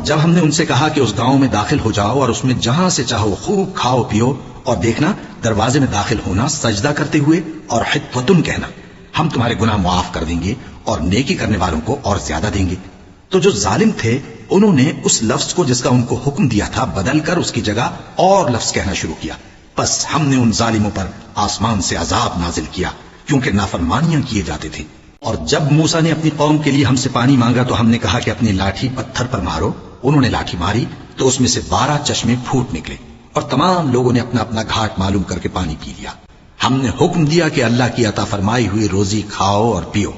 جب ہم نے ان سے کہا کہ اس گاؤں میں داخل ہو جاؤ اور اس میں جہاں سے چاہو خوب کھاؤ پیو، اور دیکھنا دروازے میں داخل ہونا سجدہ کرتے ہوئے اور حطوۃ کہنا، ہم تمہارے گناہ معاف کر دیں گے اور نیکی کرنے والوں کو اور زیادہ دیں گے، تو جو ظالم تھے انہوں نے اس لفظ کو جس کا ان کو حکم دیا تھا بدل کر اس کی جگہ اور لفظ کہنا شروع کیا، بس ہم نے ان ظالموں پر آسمان سے عذاب نازل کیا کیونکہ نافرمانیاں کیے جاتے تھے۔ اور جب موسیٰ نے اپنی قوم کے لیے ہم سے پانی مانگا تو ہم نے کہا کہ اپنی لاٹھی پتھر پر مارو، انہوں نے لاٹھی ماری تو اس میں سے 12 چشمے پھوٹ نکلے، اور تمام لوگوں نے اپنا اپنا گھاٹ معلوم کر کے پانی پی لیا۔ ہم نے حکم دیا کہ اللہ کی عطا فرمائی ہوئی روزی کھاؤ اور پیو،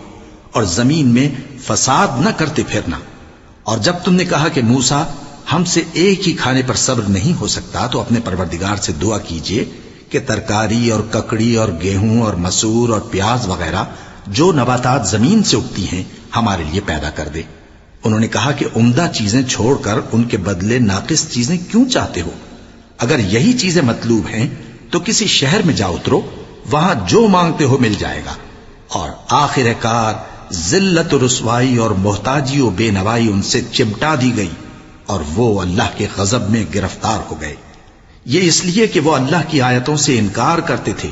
اور زمین میں فساد نہ کرتے پھرنا۔ اور جب تم نے کہا کہ موسیٰ ہم سے ایک ہی کھانے پر صبر نہیں ہو سکتا، تو اپنے پروردگار سے دعا کیجئے کہ ترکاری اور ککڑی اور گیہوں اور مسور اور پیاز وغیرہ جو نباتات زمین سے اگتی ہیں ہمارے لیے پیدا کر دے۔ انہوں نے کہا کہ عمدہ چیزیں چھوڑ کر ان کے بدلے ناقص چیزیں کیوں چاہتے ہو؟ اگر یہی چیزیں مطلوب ہیں تو کسی شہر میں جا اترو، وہاں جو مانگتے ہو مل جائے گا۔ اور آخر کار ذلت و رسوائی اور محتاجی و بے نوائی ان سے چمٹا دی گئی، اور وہ اللہ کے غضب میں گرفتار ہو گئے۔ یہ اس لیے کہ وہ اللہ کی آیتوں سے انکار کرتے تھے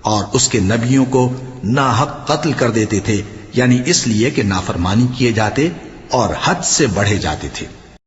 اور اس کے نبیوں کو ناحق قتل کر دیتے تھے، یعنی اس لیے کہ نافرمانی کیے جاتے اور حد سے بڑھے جاتے تھے۔